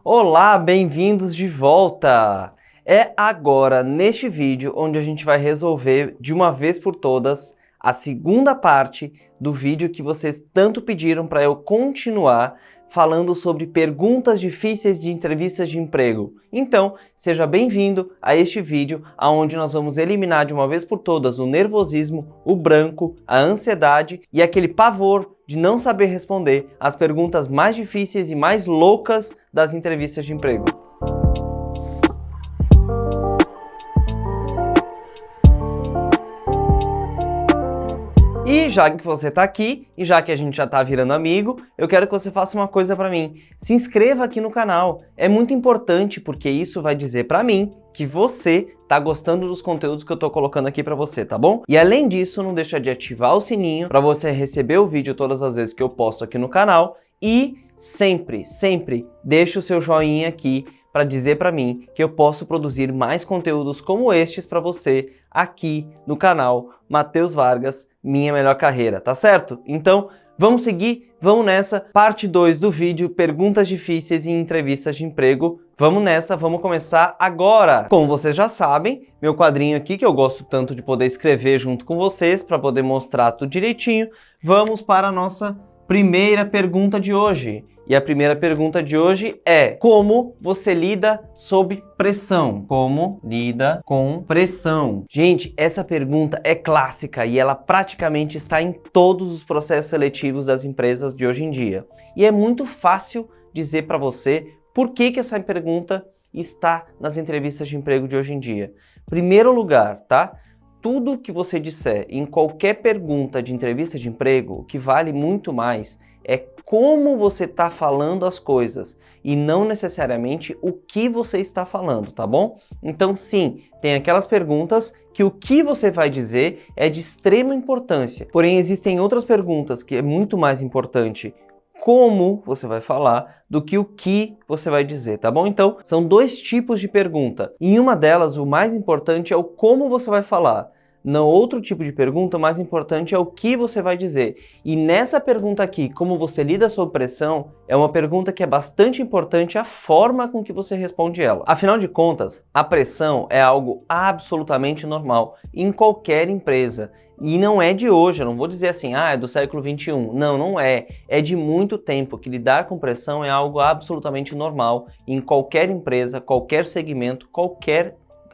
Olá, bem-vindos de volta! É agora, neste vídeo, onde a gente vai resolver de uma vez por todas a segunda parte do vídeo que vocês tanto pediram para eu continuar falando sobre perguntas difíceis de entrevistas de emprego. Então, seja bem-vindo a este vídeo, onde nós vamos eliminar de uma vez por todas o nervosismo, o branco, a ansiedade e aquele pavor de não saber responder as perguntas mais difíceis e mais loucas das entrevistas de emprego. E já que você está aqui, e já que a gente já está virando amigo, eu quero que você faça uma coisa para mim. Se inscreva aqui no canal. É muito importante porque isso vai dizer para mim que você está gostando dos conteúdos que eu estou colocando aqui para você, tá bom? E além disso, não deixa de ativar o sininho para você receber o vídeo todas as vezes que eu posto aqui no canal. E sempre deixa o seu joinha aqui para dizer para mim que eu posso produzir mais conteúdos como estes para você aqui no canal Matheus Vargas, Minha Melhor Carreira, tá certo? Então, vamos seguir, vamos nessa, parte 2 do vídeo, perguntas difíceis em entrevistas de emprego. Vamos nessa, vamos começar agora! Como vocês já sabem, meu quadrinho aqui, que eu gosto tanto de poder escrever junto com vocês, para poder mostrar tudo direitinho, vamos para a nossa primeira pergunta de hoje. E a primeira pergunta de hoje é: como você lida sob pressão? Como lida com pressão? Gente, essa pergunta é clássica e ela praticamente está em todos os processos seletivos das empresas de hoje em dia. E é muito fácil dizer para você por que essa pergunta está nas entrevistas de emprego de hoje em dia. Primeiro lugar, tá? Tudo que você disser em qualquer pergunta de entrevista de emprego, o que vale muito mais é como você está falando as coisas e não necessariamente o que você está falando, tá bom? Então sim, tem aquelas perguntas que o que você vai dizer é de extrema importância. Porém, existem outras perguntas que é muito mais importante como você vai falar do que o que você vai dizer, tá bom? Então, são dois tipos de pergunta. Em uma delas, o mais importante é o como você vai falar. No outro tipo de pergunta, o mais importante é o que você vai dizer. E nessa pergunta aqui, como você lida sob pressão, é uma pergunta que é bastante importante a forma com que você responde ela. Afinal de contas, a pressão é algo absolutamente normal em qualquer empresa. E não é de hoje, eu não vou dizer assim, é do século XXI. Não, não é. É de muito tempo que lidar com pressão é algo absolutamente normal em qualquer empresa, qualquer segmento,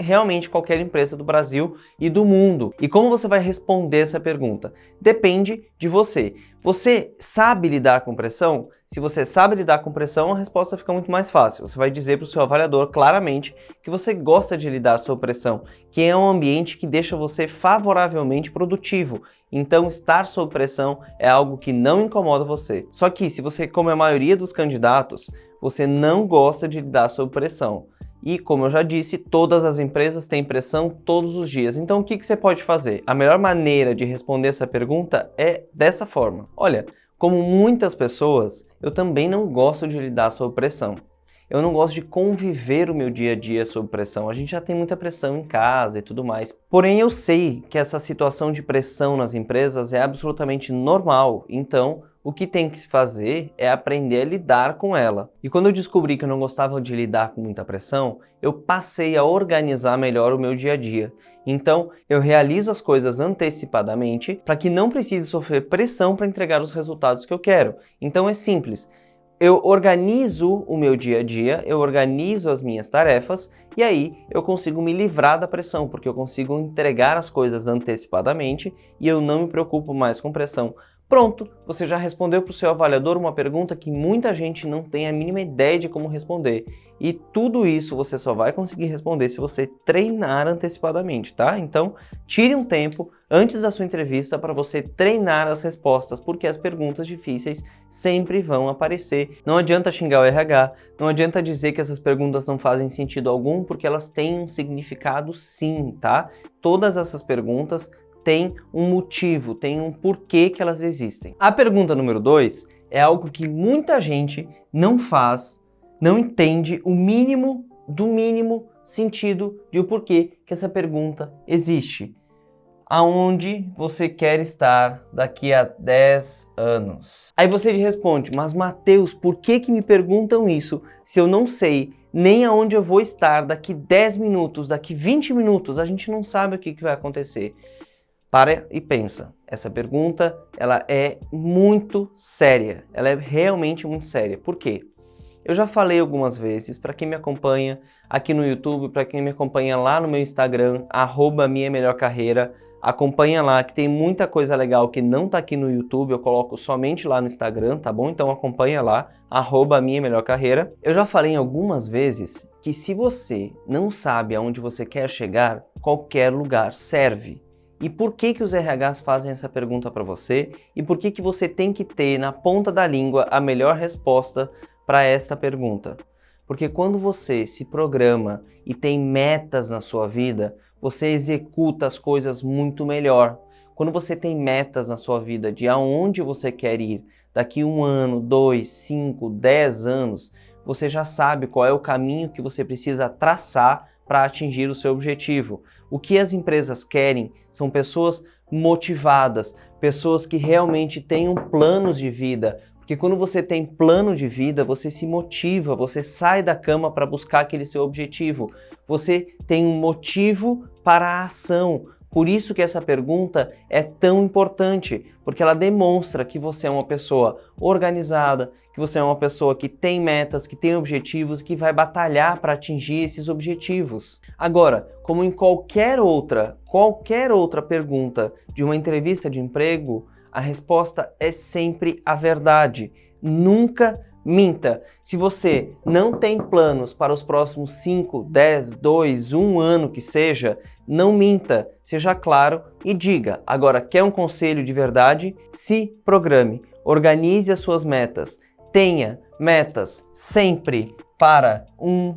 realmente qualquer empresa do Brasil e do mundo. E como você vai responder essa pergunta? Depende de você. Você sabe lidar com pressão? Se você sabe lidar com pressão, a resposta fica muito mais fácil. Você vai dizer para o seu avaliador claramente que você gosta de lidar sob pressão, que é um ambiente que deixa você favoravelmente produtivo. Então, estar sob pressão é algo que não incomoda você. Só que, se você, como a maioria dos candidatos, você não gosta de lidar sob pressão. E, como eu já disse, todas as empresas têm pressão todos os dias. Então, o que você pode fazer? A melhor maneira de responder essa pergunta é dessa forma. Olha, como muitas pessoas, eu também não gosto de lidar sob pressão. Eu não gosto de conviver o meu dia a dia sob pressão. A gente já tem muita pressão em casa e tudo mais. Porém, eu sei que essa situação de pressão nas empresas é absolutamente normal. Então, o que tem que se fazer é aprender a lidar com ela. E quando eu descobri que eu não gostava de lidar com muita pressão, eu passei a organizar melhor o meu dia a dia. Então, eu realizo as coisas antecipadamente para que não precise sofrer pressão para entregar os resultados que eu quero. Então é simples. Eu organizo o meu dia a dia, eu organizo as minhas tarefas e aí eu consigo me livrar da pressão, porque eu consigo entregar as coisas antecipadamente e eu não me preocupo mais com pressão. Pronto, você já respondeu para o seu avaliador uma pergunta que muita gente não tem a mínima ideia de como responder. E tudo isso você só vai conseguir responder se você treinar antecipadamente, tá? Então, tire um tempo antes da sua entrevista para você treinar as respostas, porque as perguntas difíceis sempre vão aparecer. Não adianta xingar o RH, não adianta dizer que essas perguntas não fazem sentido algum, porque elas têm um significado sim, tá? Todas essas perguntas tem um motivo, tem um porquê que elas existem. A pergunta número 2 é algo que muita gente não faz, não entende o mínimo do mínimo sentido de o porquê que essa pergunta existe. aonde você quer estar daqui a 10 anos? Aí você responde, mas Matheus, por que me perguntam isso se eu não sei nem aonde eu vou estar daqui 10 minutos, daqui 20 minutos? A gente não sabe o que vai acontecer. Para e pensa. Essa pergunta, ela é muito séria. Ela é realmente muito séria. Por quê? Eu já falei algumas vezes, para quem me acompanha aqui no YouTube, para quem me acompanha lá no meu Instagram, @minhamelhorcarreira, acompanha lá que tem muita coisa legal que não tá aqui no YouTube, eu coloco somente lá no Instagram, tá bom? Então acompanha lá, @minhamelhorcarreira. Eu já falei algumas vezes que se você não sabe aonde você quer chegar, qualquer lugar serve. E por que os RHs fazem essa pergunta para você? E por que você tem que ter na ponta da língua a melhor resposta para esta pergunta? Porque quando você se programa e tem metas na sua vida, você executa as coisas muito melhor. Quando você tem metas na sua vida de aonde você quer ir daqui 1 ano, 2, 5, 10 anos, você já sabe qual é o caminho que você precisa traçar para atingir o seu objetivo. O que as empresas querem são pessoas motivadas, pessoas que realmente tenham planos de vida, porque quando você tem plano de vida, você se motiva, você sai da cama para buscar aquele seu objetivo, você tem um motivo para a ação. Por isso que essa pergunta é tão importante, porque ela demonstra que você é uma pessoa organizada, que você é uma pessoa que tem metas, que tem objetivos, que vai batalhar para atingir esses objetivos. Agora, como em qualquer outra pergunta de uma entrevista de emprego, a resposta é sempre a verdade. Nunca minta. Se você não tem planos para os próximos 5, 10, 2, 1 ano que seja, não minta. Seja claro e diga. Agora, quer um conselho de verdade? Se programe. Organize as suas metas. Tenha metas sempre para 1,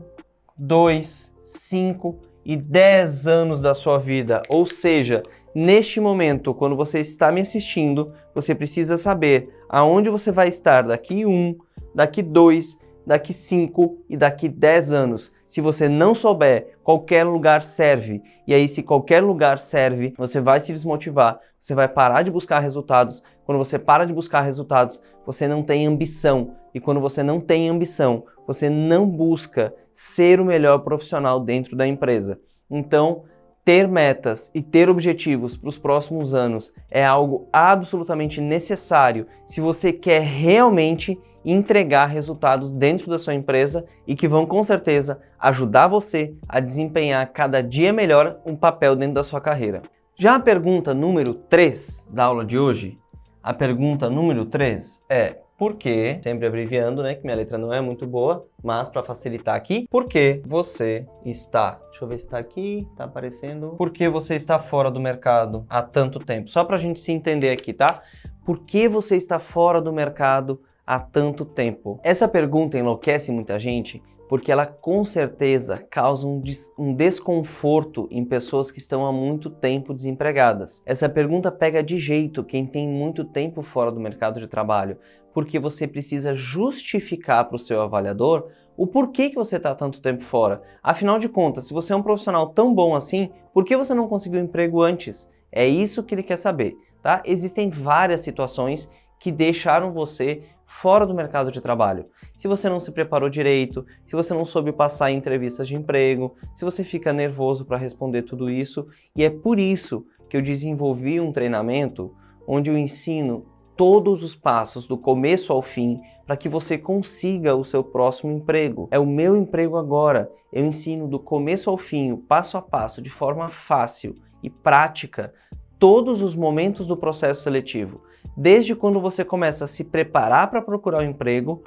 2, 5 e 10 anos da sua vida. Ou seja, neste momento, quando você está me assistindo, você precisa saber aonde você vai estar daqui 1, daqui 2, daqui 5 e daqui 10 anos. Se você não souber, qualquer lugar serve. E aí, se qualquer lugar serve, você vai se desmotivar, você vai parar de buscar resultados. Quando você para de buscar resultados, você não tem ambição. E quando você não tem ambição, você não busca ser o melhor profissional dentro da empresa. Então, ter metas e ter objetivos para os próximos anos é algo absolutamente necessário se você quer realmente entregar resultados dentro da sua empresa e que vão com certeza ajudar você a desempenhar cada dia melhor um papel dentro da sua carreira. Já a pergunta número 3 da aula de hoje, a pergunta número 3 é: por que, sempre abreviando, né, que minha letra não é muito boa, mas para facilitar aqui, por que você está, deixa eu ver se está aqui, está aparecendo, por que você está fora do mercado há tanto tempo? Só para a gente se entender aqui, tá? Por que você está fora do mercado há tanto tempo? Essa pergunta enlouquece muita gente porque ela com certeza causa um desconforto em pessoas que estão há muito tempo desempregadas. Essa pergunta pega de jeito quem tem muito tempo fora do mercado de trabalho, porque você precisa justificar para o seu avaliador o porquê que você está tanto tempo fora. Afinal de contas, se você é um profissional tão bom assim, por que você não conseguiu um emprego antes? É isso que ele quer saber, tá? Existem várias situações que deixaram você fora do mercado de trabalho. Se você não se preparou direito, se você não soube passar em entrevistas de emprego, se você fica nervoso para responder tudo isso, e é por isso que eu desenvolvi um treinamento onde eu ensino todos os passos do começo ao fim para que você consiga o seu próximo emprego. É o meu emprego agora. Eu ensino do começo ao fim, o passo a passo, de forma fácil e prática, todos os momentos do processo seletivo. Desde quando você começa a se preparar para procurar um emprego,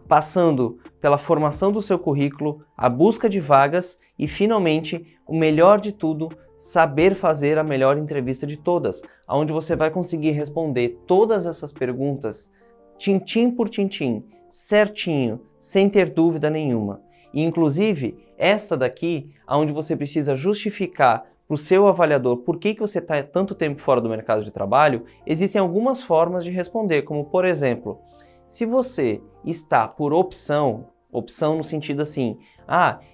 passando pela formação do seu currículo, a busca de vagas e, finalmente, o melhor de tudo, saber fazer a melhor entrevista de todas, onde você vai conseguir responder todas essas perguntas, tintim por tintim, certinho, sem ter dúvida nenhuma. E, inclusive, esta daqui, onde você precisa justificar para o seu avaliador por que você está tanto tempo fora do mercado de trabalho, existem algumas formas de responder, como, por exemplo, se você está por opção no sentido assim,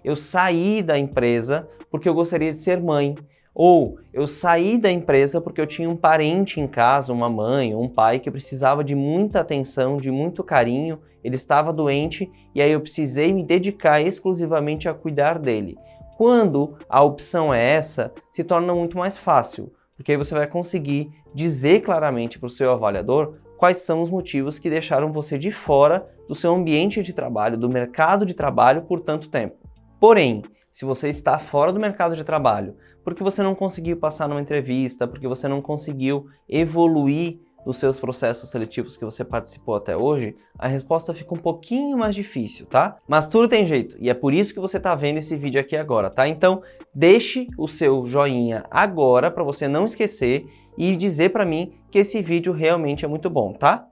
eu saí da empresa porque eu gostaria de ser mãe, Ou eu saí da empresa porque eu tinha um parente em casa, uma mãe ou um pai que precisava de muita atenção, de muito carinho, ele estava doente e aí eu precisei me dedicar exclusivamente a cuidar dele. Quando a opção é essa, se torna muito mais fácil, porque aí você vai conseguir dizer claramente para o seu avaliador quais são os motivos que deixaram você de fora do seu ambiente de trabalho, do mercado de trabalho por tanto tempo. Porém, se você está fora do mercado de trabalho, porque você não conseguiu passar numa entrevista, porque você não conseguiu evoluir nos seus processos seletivos que você participou até hoje, a resposta fica um pouquinho mais difícil, tá? Mas tudo tem jeito, e é por isso que você está vendo esse vídeo aqui agora, tá? Então, deixe o seu joinha agora para você não esquecer e dizer para mim que esse vídeo realmente é muito bom, tá?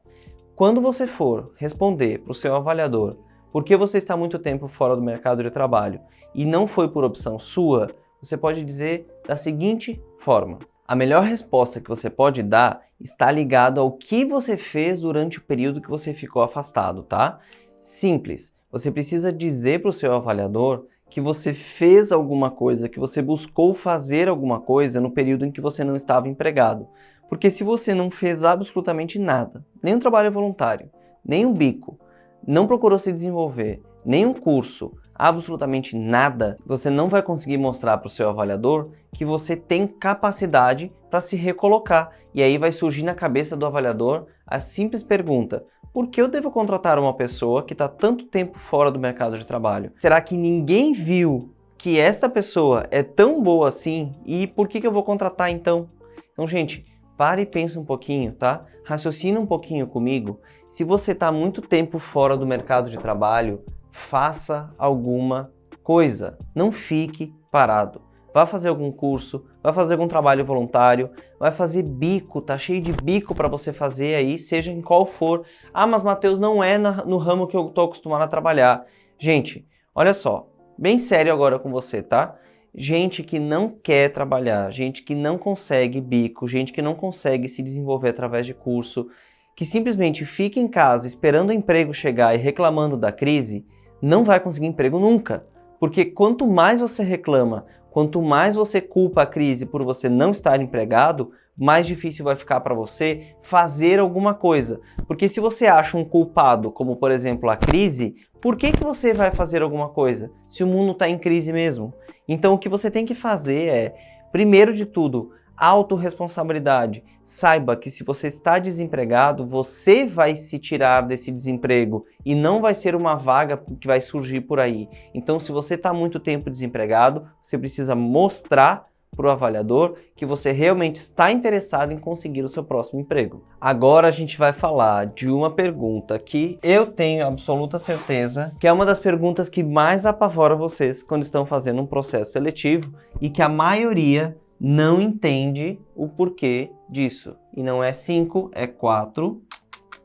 Quando você for responder para o seu avaliador por que você está muito tempo fora do mercado de trabalho e não foi por opção sua, você pode dizer da seguinte forma: a melhor resposta que você pode dar está ligada ao que você fez durante o período que você ficou afastado, tá? Simples. Você precisa dizer para o seu avaliador que você fez alguma coisa, que você buscou fazer alguma coisa no período em que você não estava empregado. Porque se você não fez absolutamente nada, nem um trabalho voluntário, nem um bico, não procurou se desenvolver, nem um curso, absolutamente nada, você não vai conseguir mostrar para o seu avaliador que você tem capacidade para se recolocar. E aí vai surgir na cabeça do avaliador a simples pergunta: por que eu devo contratar uma pessoa que está tanto tempo fora do mercado de trabalho? Será que ninguém viu que essa pessoa é tão boa assim? E por que eu vou contratar então? Então, gente, pare e pense um pouquinho, tá? Raciocina um pouquinho comigo. Se você está muito tempo fora do mercado de trabalho, faça alguma coisa. Não fique parado. Vá fazer algum curso, vai fazer algum trabalho voluntário, vai fazer bico, tá cheio de bico para você fazer aí, seja em qual for. Ah, mas Matheus, não é no ramo que eu tô acostumado a trabalhar. Gente, olha só, bem sério agora com você, tá? Gente que não quer trabalhar, gente que não consegue bico, gente que não consegue se desenvolver através de curso, que simplesmente fica em casa esperando o emprego chegar e reclamando da crise, não vai conseguir emprego nunca. Porque quanto mais você reclama, quanto mais você culpa a crise por você não estar empregado, mais difícil vai ficar para você fazer alguma coisa. Porque se você acha um culpado, como por exemplo a crise, por que você vai fazer alguma coisa se o mundo está em crise mesmo? Então o que você tem que fazer é, primeiro de tudo, autorresponsabilidade. Saiba que se você está desempregado, você vai se tirar desse desemprego e não vai ser uma vaga que vai surgir por aí. Então, se você está muito tempo desempregado, você precisa mostrar para o avaliador que você realmente está interessado em conseguir o seu próximo emprego. Agora a gente vai falar de uma pergunta que eu tenho absoluta certeza que é uma das perguntas que mais apavora vocês quando estão fazendo um processo seletivo e que a maioria não entende o porquê disso. E não é 5, é 4.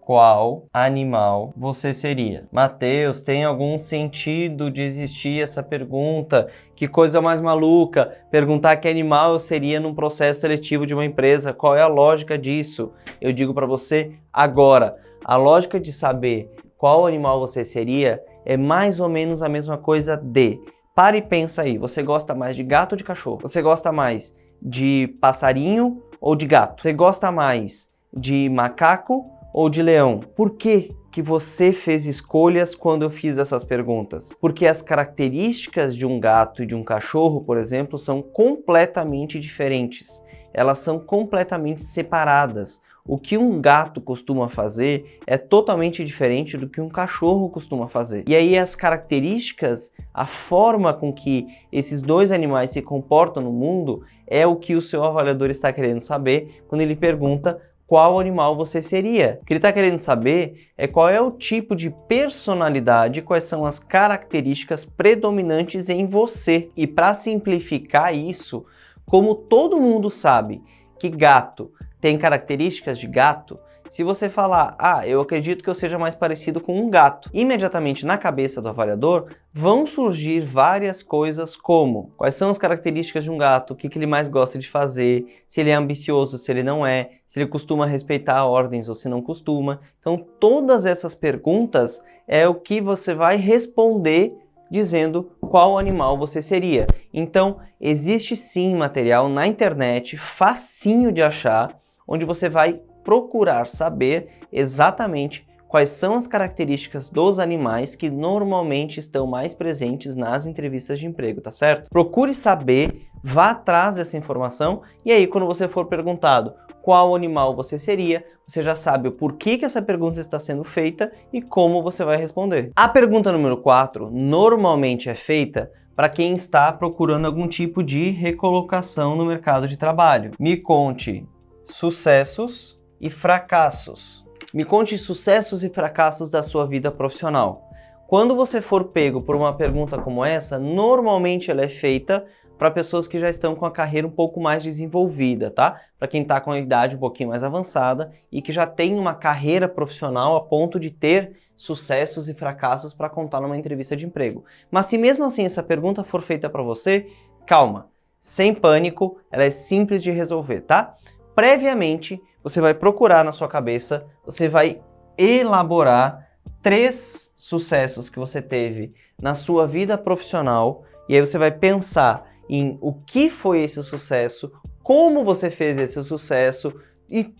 Qual animal você seria? Matheus, tem algum sentido de existir essa pergunta? Que coisa mais maluca, perguntar que animal eu seria num processo seletivo de uma empresa. Qual é a lógica disso? Eu digo para você agora, a lógica de saber qual animal você seria é mais ou menos a mesma coisa de... Para e pensa aí, você gosta mais de gato ou de cachorro? Você gosta mais de passarinho ou de gato? Você gosta mais de macaco ou de leão? Por que você fez escolhas quando eu fiz essas perguntas? Porque as características de um gato e de um cachorro, por exemplo, são completamente diferentes. Elas são completamente separadas. O que um gato costuma fazer é totalmente diferente do que um cachorro costuma fazer. E aí as características, a forma com que esses dois animais se comportam no mundo é o que o seu avaliador está querendo saber quando ele pergunta qual animal você seria. O que ele está querendo saber é qual é o tipo de personalidade, quais são as características predominantes em você. E para simplificar isso, como todo mundo sabe que gato tem características de gato, se você falar, eu acredito que eu seja mais parecido com um gato, imediatamente na cabeça do avaliador vão surgir várias coisas como quais são as características de um gato, o que ele mais gosta de fazer, se ele é ambicioso, se ele não é, se ele costuma respeitar ordens ou se não costuma. Então todas essas perguntas é o que você vai responder dizendo qual animal você seria. Então, existe sim material na internet, facinho de achar, onde você vai procurar saber exatamente quais são as características dos animais que normalmente estão mais presentes nas entrevistas de emprego, tá certo? Procure saber, vá atrás dessa informação e aí quando você for perguntado qual animal você seria, você já sabe o porquê que essa pergunta está sendo feita e como você vai responder. A pergunta número 4 normalmente é feita para quem está procurando algum tipo de recolocação no mercado de trabalho. Me conte sucessos e fracassos. Me conte sucessos e fracassos da sua vida profissional. Quando você for pego por uma pergunta como essa, normalmente ela é feita para pessoas que já estão com a carreira um pouco mais desenvolvida, tá? Para quem está com a idade um pouquinho mais avançada e que já tem uma carreira profissional a ponto de ter sucessos e fracassos para contar numa entrevista de emprego. Mas se mesmo assim essa pergunta for feita para você, calma, sem pânico, ela é simples de resolver, tá? Previamente, você vai procurar na sua cabeça, você vai elaborar 3 sucessos que você teve na sua vida profissional e aí você vai pensar em o que foi esse sucesso, como você fez esse sucesso e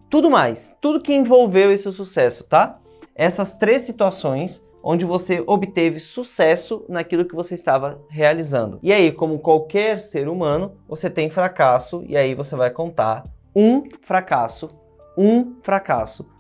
tudo mais, tudo que envolveu esse sucesso, tá? Essas 3 situações onde você obteve sucesso naquilo que você estava realizando. E aí, como qualquer ser humano, você tem fracasso e aí você vai contar um fracasso.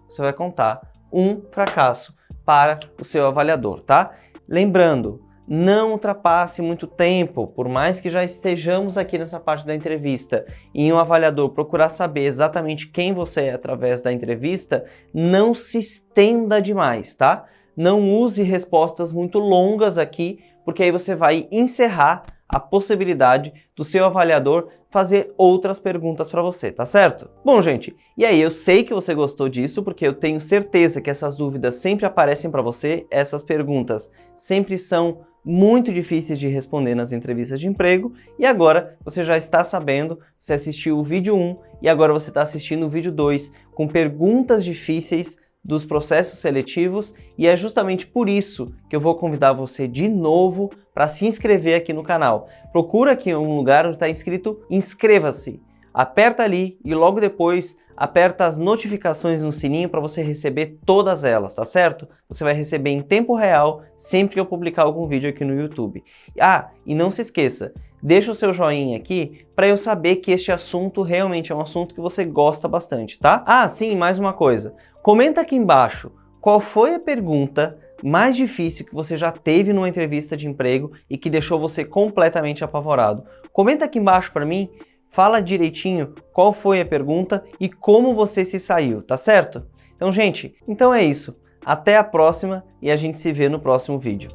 Você vai contar um fracasso para o seu avaliador, tá? Lembrando, não ultrapasse muito tempo, por mais que já estejamos aqui nessa parte da entrevista e um avaliador procurar saber exatamente quem você é através da entrevista, não se estenda demais, tá? Não use respostas muito longas aqui, porque aí você vai encerrar a possibilidade do seu avaliador fazer outras perguntas para você, tá certo? Bom, gente, e aí eu sei que você gostou disso, porque eu tenho certeza que essas dúvidas sempre aparecem para você, essas perguntas sempre são muito difíceis de responder nas entrevistas de emprego, e agora você já está sabendo, você assistiu o vídeo 1 e agora você está assistindo o vídeo 2 com perguntas difíceis dos processos seletivos, e é justamente por isso que eu vou convidar você de novo para se inscrever aqui no canal. Procura aqui um lugar onde está escrito inscreva-se, aperta ali e logo depois aperta as notificações no sininho para você receber todas elas, tá certo? Você vai receber em tempo real sempre que eu publicar algum vídeo aqui no YouTube. Ah, e não se esqueça, deixa o seu joinha aqui para eu saber que este assunto realmente é um assunto que você gosta bastante, tá? Ah, sim, mais uma coisa. Comenta aqui embaixo qual foi a pergunta mais difícil que você já teve numa entrevista de emprego e que deixou você completamente apavorado. Comenta aqui embaixo para mim, fala direitinho qual foi a pergunta e como você se saiu, tá certo? Então, gente, então é isso. Até a próxima e a gente se vê no próximo vídeo.